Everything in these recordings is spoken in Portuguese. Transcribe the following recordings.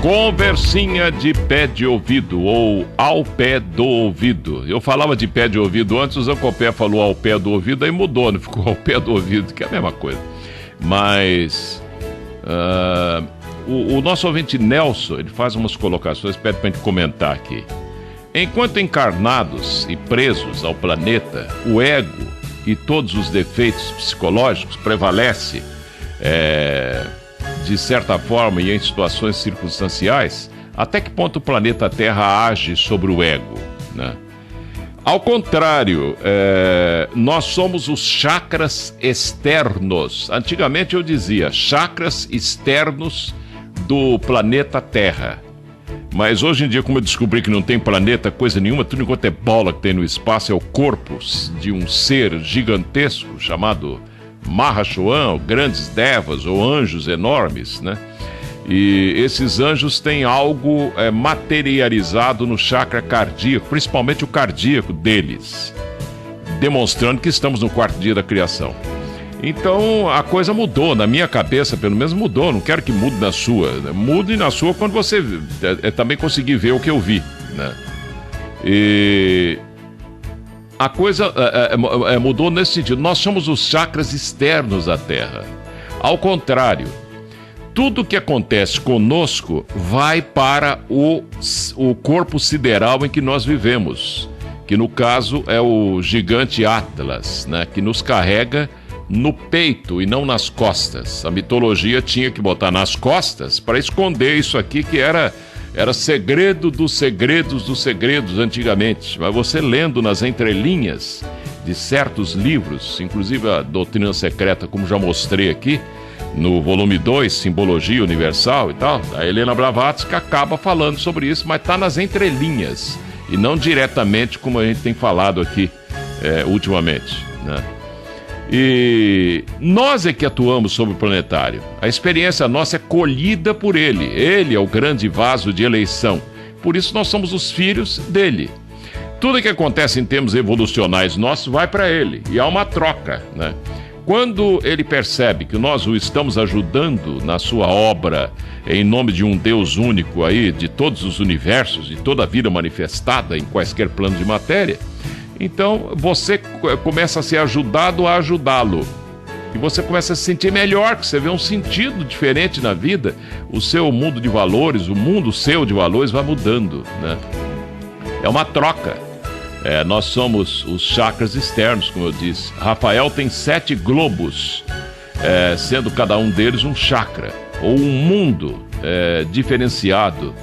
Conversinha de pé de ouvido, ou ao pé do ouvido. Eu falava de pé de ouvido antes, o Zancopé falou ao pé do ouvido, aí mudou, não ficou ao pé do ouvido, que é a mesma coisa. Mas o nosso ouvinte Nelson, ele faz umas colocações, pede pra gente comentar aqui. Enquanto encarnados e presos ao planeta, o ego e todos os defeitos psicológicos prevalecem, de certa forma e em situações circunstanciais, até que ponto o planeta Terra age sobre o ego, né? Ao contrário, nós somos os chakras externos. Antigamente eu dizia chakras externos do planeta Terra. Mas hoje em dia, como eu descobri que não tem planeta, coisa nenhuma, tudo enquanto é bola que tem no espaço, é o corpo de um ser gigantesco chamado Mahashoam, grandes devas ou anjos enormes, né? E esses anjos têm algo materializado no chakra cardíaco, principalmente o cardíaco deles, demonstrando que estamos no quarto dia da criação. Então a coisa mudou, na minha cabeça pelo menos mudou, não quero que mude na sua, né? Mude na sua quando você também conseguir ver o que eu vi, né? E a coisa mudou nesse sentido. Nós somos os chakras externos à Terra. Ao contrário, tudo que acontece conosco vai para o corpo sideral em que nós vivemos, que no caso é o gigante Atlas, né, que nos carrega no peito e não nas costas. A mitologia tinha que botar nas costas para esconder isso aqui, que era segredo dos segredos dos segredos antigamente. Mas você lendo nas entrelinhas de certos livros, inclusive a Doutrina Secreta, como já mostrei aqui, no volume 2, Simbologia Universal e tal, a Helena Blavatsky acaba falando sobre isso, mas está nas entrelinhas, e não diretamente como a gente tem falado aqui ultimamente, né? E nós é que atuamos sobre o planetário. A experiência nossa é colhida por ele. Ele é o grande vaso de eleição. Por isso nós somos os filhos dele. Tudo que acontece em termos evolucionais nossos vai para ele. E há uma troca, né? Quando ele percebe que nós o estamos ajudando na sua obra em nome de um Deus único aí, de todos os universos, de toda a vida manifestada em quaisquer planos de matéria, então você começa a ser ajudado a ajudá-lo. E você começa a se sentir melhor, que você vê um sentido diferente na vida. O seu mundo de valores, o mundo seu de valores vai mudando, né? É uma troca. Nós somos os chakras externos, como eu disse. Rafael tem 7 globos, sendo cada um deles um chakra, ou um mundo diferenciado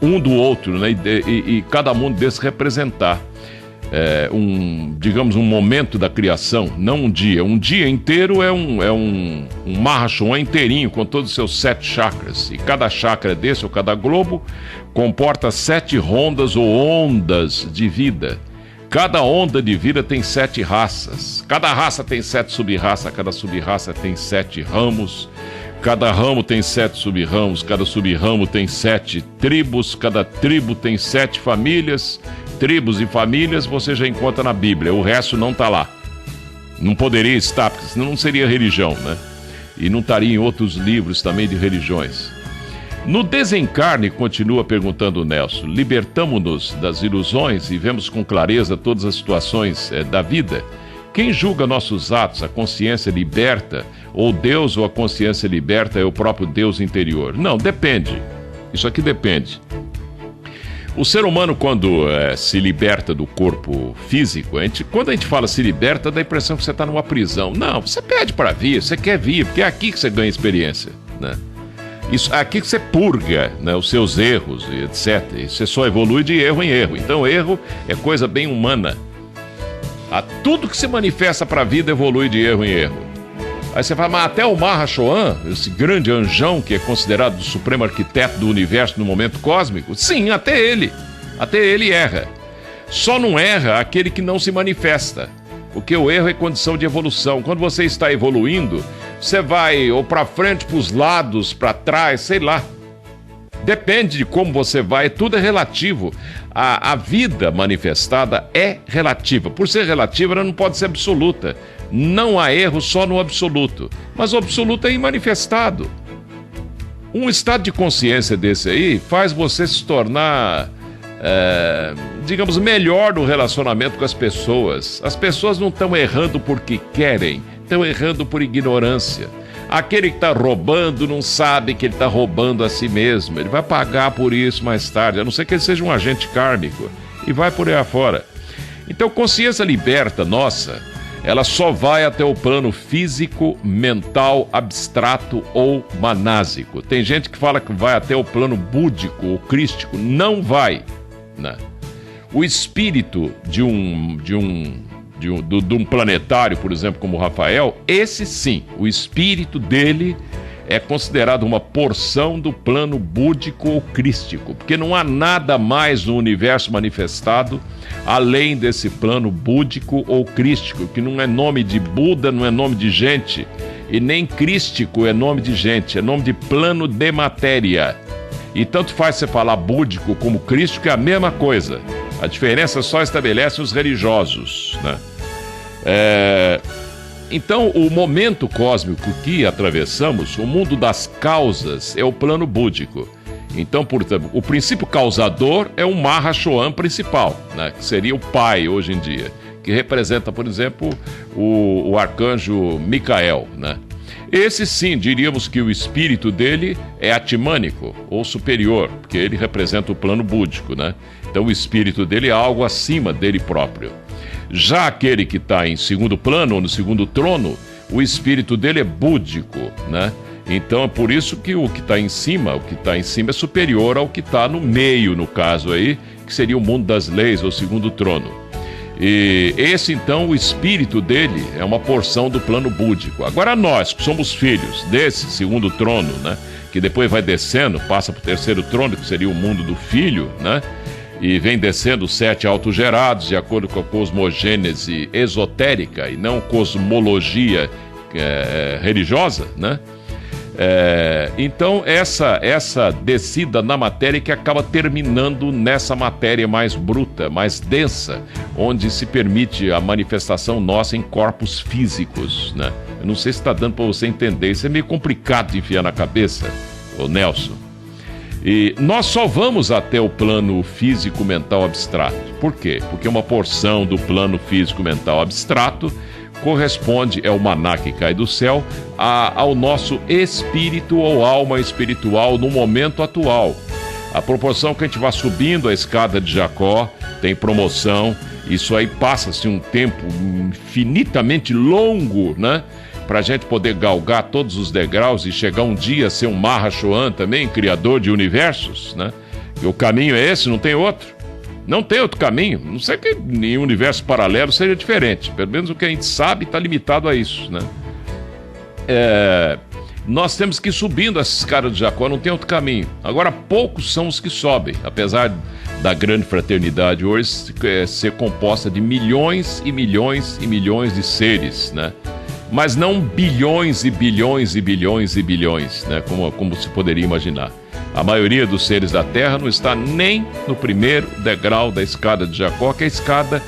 um do outro, né? E cada mundo desse representar digamos, um momento da criação, não um dia. Um dia inteiro é um Mahashoam inteirinho, com todos os seus 7 chakras. E cada chakra desse, ou cada globo, comporta 7 rondas ou ondas de vida. Cada onda de vida tem 7 raças. Cada raça tem 7 sub-raças, cada sub-raça tem 7 ramos. Cada ramo tem 7 sub-ramos, cada sub-ramo tem 7 tribos, cada tribo tem 7 famílias. Tribos e famílias você já encontra na Bíblia, o resto não está lá. Não poderia estar, porque senão não seria religião, né? E não estaria em outros livros também de religiões. No desencarne, continua perguntando o Nelson, libertamo-nos das ilusões e vemos com clareza todas as situações da vida. Quem julga nossos atos, a consciência liberta, ou Deus ou a consciência liberta é o próprio Deus interior? Não, depende. Isso aqui depende. O ser humano, quando se liberta do corpo físico, quando a gente fala se liberta, dá a impressão que você está numa prisão. Não, você pede para vir, você quer vir, porque é aqui que você ganha experiência, né? Isso, é aqui que você purga, né, os seus erros e etc. E você só evolui de erro em erro. Então erro é coisa bem humana. Tudo que se manifesta para a vida evolui de erro em erro. Aí você fala, mas até o Mahashoam, esse grande anjão que é considerado o supremo arquiteto do universo no momento cósmico, sim, até ele erra. Só não erra aquele que não se manifesta, porque o erro é condição de evolução. Quando você está evoluindo, você vai ou para frente, para os lados, para trás, sei lá. Depende de como você vai, tudo é relativo. A vida manifestada é relativa. Por ser relativa, ela não pode ser absoluta. Não há erro só no absoluto. Mas o absoluto é imanifestado. Um estado de consciência desse aí faz você se tornar, digamos, melhor no relacionamento com as pessoas. As pessoas não estão errando porque querem, estão errando por ignorância. Aquele que está roubando não sabe que ele está roubando a si mesmo. Ele vai pagar por isso mais tarde, a não ser que ele seja um agente kármico. E vai por aí afora. Então, consciência liberta nossa, ela só vai até o plano físico, mental, abstrato ou manásico. Tem gente que fala que vai até o plano búdico ou crístico. Não vai, né? O espírito de um planetário, por exemplo, como o Rafael, esse sim, o espírito dele é considerado uma porção do plano búdico ou crístico, porque não há nada mais no universo manifestado além desse plano búdico ou crístico, que não é nome de Buda, não é nome de gente, e nem crístico é nome de gente, é nome de plano de matéria. E tanto faz você falar búdico como crístico, é a mesma coisa. A diferença só estabelece os religiosos, né? Então, o momento cósmico que atravessamos, o mundo das causas, é o plano búdico. Então, portanto, o princípio causador é o Mahashoam principal, né, que seria o pai hoje em dia, que representa, por exemplo, o arcanjo Micael, né? Esse sim, diríamos que o espírito dele é atimânico, ou superior, porque ele representa o plano búdico, né? Então o espírito dele é algo acima dele próprio. Já aquele que está em segundo plano, ou no segundo trono, o espírito dele é búdico, né? Então é por isso que o que está em cima é superior ao que está no meio, no caso aí, que seria o mundo das leis, ou segundo trono. E esse, então, o espírito dele é uma porção do plano búdico. Agora nós, que somos filhos desse segundo trono, né, que depois vai descendo, passa para o terceiro trono, que seria o mundo do filho, né, e vem descendo os 7 autogerados, de acordo com a cosmogênese esotérica e não cosmologia religiosa, né? Então essa descida na matéria que acaba terminando nessa matéria mais bruta, mais densa, onde se permite a manifestação nossa em corpos físicos, né? Eu não sei se está dando para você entender, isso é meio complicado de enfiar na cabeça, ô Nelson. E nós só vamos até o plano físico-mental abstrato. Por quê? Porque uma porção do plano físico-mental abstrato corresponde, é o maná que cai do céu, ao nosso espírito ou alma espiritual no momento atual. A proporção que a gente vai subindo a escada de Jacó, tem promoção, isso aí passa-se um tempo infinitamente longo, né? Para a gente poder galgar todos os degraus e chegar um dia a ser um Mahashoam também, criador de universos, né? E o caminho é esse, não tem outro. Não tem outro caminho, não sei que em um universo paralelo seja diferente. Pelo menos o que a gente sabe está limitado a isso, né? Nós temos que ir subindo essa escada de Jacó, não tem outro caminho. Agora, poucos são os que sobem, apesar da grande fraternidade hoje ser composta de milhões e milhões e milhões de seres, né? Mas não bilhões e bilhões e bilhões e bilhões, né? Como se poderia imaginar. A maioria dos seres da Terra não está nem no primeiro degrau da escada de Jacó, que é a escada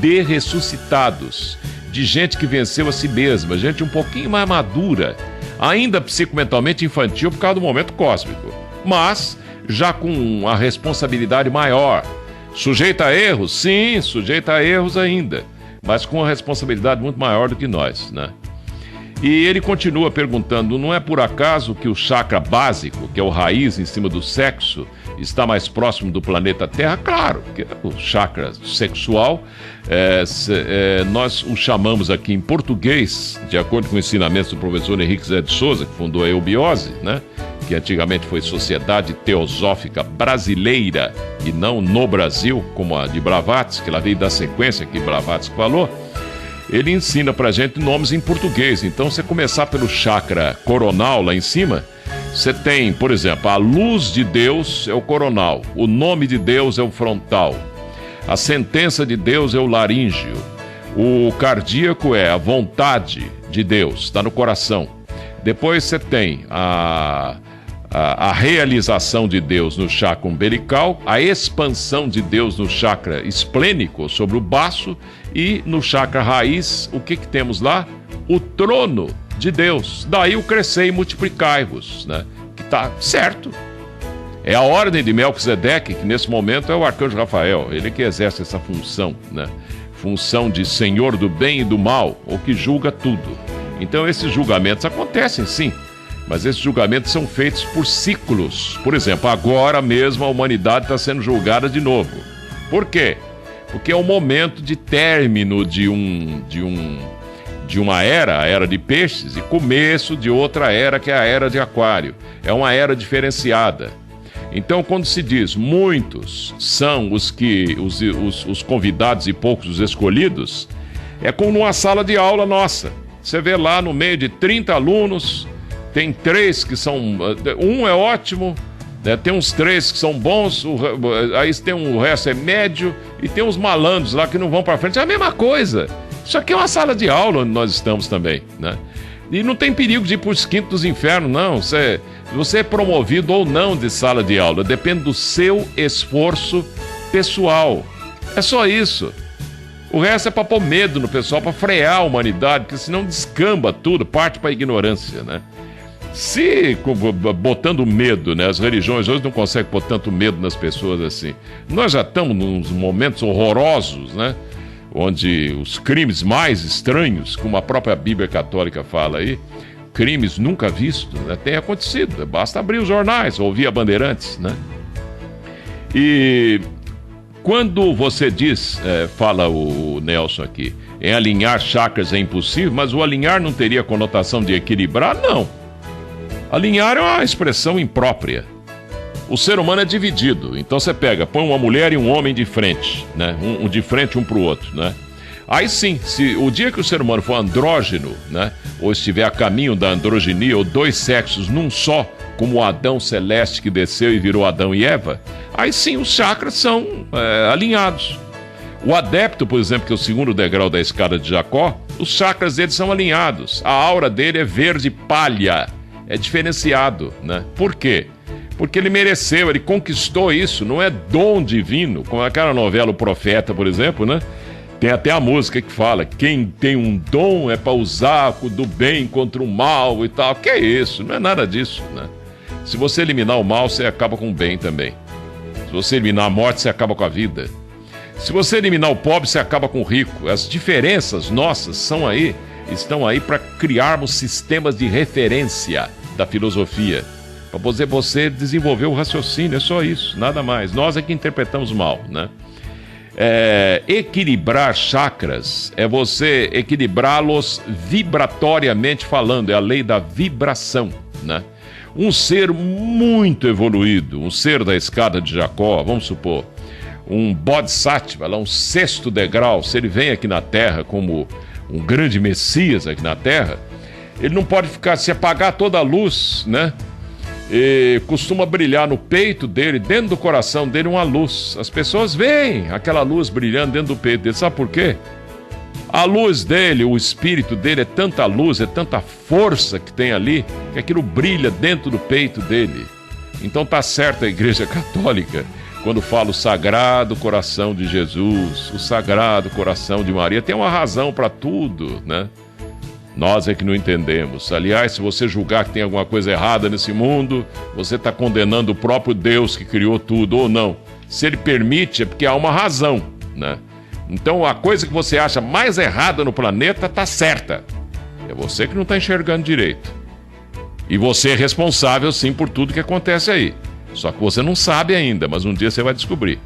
de ressuscitados, de gente que venceu a si mesma, gente um pouquinho mais madura, ainda psicomentalmente infantil por causa do momento cósmico, mas já com a responsabilidade maior. Sujeita a erros? Sim, sujeita a erros ainda, mas com uma responsabilidade muito maior do que nós, né? E ele continua perguntando, não é por acaso que o chakra básico, que é o raiz em cima do sexo, está mais próximo do planeta Terra? Claro, porque o chakra sexual, nós o chamamos aqui em português, de acordo com os ensinamentos do professor Henrique Zé de Souza, que fundou a Eubiose, né? Que antigamente foi Sociedade Teosófica Brasileira, e não no Brasil, como a de Blavatsky, que ela veio da sequência que Blavatsky falou. Ele ensina pra gente nomes em português. Então, você começar pelo chakra coronal lá em cima, você tem, por exemplo, a luz de Deus é o coronal, o nome de Deus é o frontal, a sentença de Deus é o laríngeo, o cardíaco é a vontade de Deus, está no coração. Depois você tem a realização de Deus no chakra umbilical, a expansão de Deus no chakra esplênico, sobre o baço, e no chakra raiz, o que temos lá? O trono de Deus. Daí o crescer e multiplicai-vos, né? Que Tá certo. É a ordem de Melquisedeque, que nesse momento é o arcanjo Rafael. Ele que exerce essa função, né? Função de senhor do bem e do mal, ou que julga tudo. Então esses julgamentos acontecem sim, mas esses julgamentos são feitos por ciclos. Por exemplo, agora mesmo a humanidade está sendo julgada de novo. Por quê? Porque é o momento de término de uma era, a era de peixes, e começo de outra era, que é a era de aquário. É uma era diferenciada. Então, quando se diz muitos são os convidados e poucos os escolhidos, é como numa sala de aula nossa. Você vê lá no meio de 30 alunos, tem 3 que são... Um é ótimo, né? Tem uns 3 que são bons, aí tem o resto é médio, e tem uns malandros lá que não vão para frente. É a mesma coisa. Isso aqui é uma sala de aula onde nós estamos também, né? E não tem perigo de ir para os quintos dos infernos, não. Você é promovido ou não de sala de aula. Depende do seu esforço pessoal. É só isso. O resto é para pôr medo no pessoal, para frear a humanidade, porque senão descamba tudo, parte para a ignorância, né? Se botando medo, né? As religiões hoje não conseguem pôr tanto medo nas pessoas assim. Nós já estamos nos momentos horrorosos, né? Onde os crimes mais estranhos, como a própria Bíblia Católica fala aí, crimes nunca vistos, né, tem acontecido. Basta abrir os jornais, ouvir a Bandeirantes, né? E quando você diz, fala o Nelson aqui, em alinhar chakras é impossível, mas o alinhar não teria conotação de equilibrar? Não. Alinhar é uma expressão imprópria. O ser humano é dividido, então você põe uma mulher e um homem de frente, né? Um de frente um para o outro, né? Aí sim, se o dia que o ser humano for andrógeno, né? Ou estiver a caminho da androginia, ou 2 sexos num só, como o Adão celeste que desceu e virou Adão e Eva, aí sim os chakras são alinhados. O adepto, por exemplo, que é o 2º degrau da escada de Jacó, os chakras dele são alinhados. A aura dele é verde palha, é diferenciado, né? Por quê? Porque ele mereceu, ele conquistou isso, não é dom divino, como aquela novela O Profeta, por exemplo, né? Tem até a música que fala, quem tem um dom é para usar do bem contra o mal e tal. Que é isso? Não é nada disso, né? Se você eliminar o mal, você acaba com o bem também. Se você eliminar a morte, você acaba com a vida. Se você eliminar o pobre, você acaba com o rico. As diferenças nossas estão aí para criarmos sistemas de referência da filosofia. Para você desenvolver o raciocínio, é só isso, nada mais. Nós é que interpretamos mal, né? Equilibrar chakras é você equilibrá-los vibratoriamente falando, é a lei da vibração, né? Um ser muito evoluído, um ser da escada de Jacó, vamos supor, um Bodhisattva, lá um 6º degrau, se ele vem aqui na Terra como um grande Messias aqui na Terra, ele não pode se apagar toda a luz, né? E costuma brilhar no peito dele, dentro do coração dele, uma luz. As pessoas veem aquela luz brilhando dentro do peito dele. Sabe por quê? A luz dele, o espírito dele é tanta luz, é tanta força que tem ali, que aquilo brilha dentro do peito dele. Então tá certo a Igreja Católica quando fala o Sagrado Coração de Jesus, o Sagrado Coração de Maria. Tem uma razão para tudo, né? Nós é que não entendemos. Aliás, se você julgar que tem alguma coisa errada nesse mundo, você está condenando o próprio Deus que criou tudo, ou não. Se ele permite, é porque há uma razão, né? Então, a coisa que você acha mais errada no planeta está certa. É você que não está enxergando direito. E você é responsável, sim, por tudo que acontece aí. Só que você não sabe ainda, mas um dia você vai descobrir.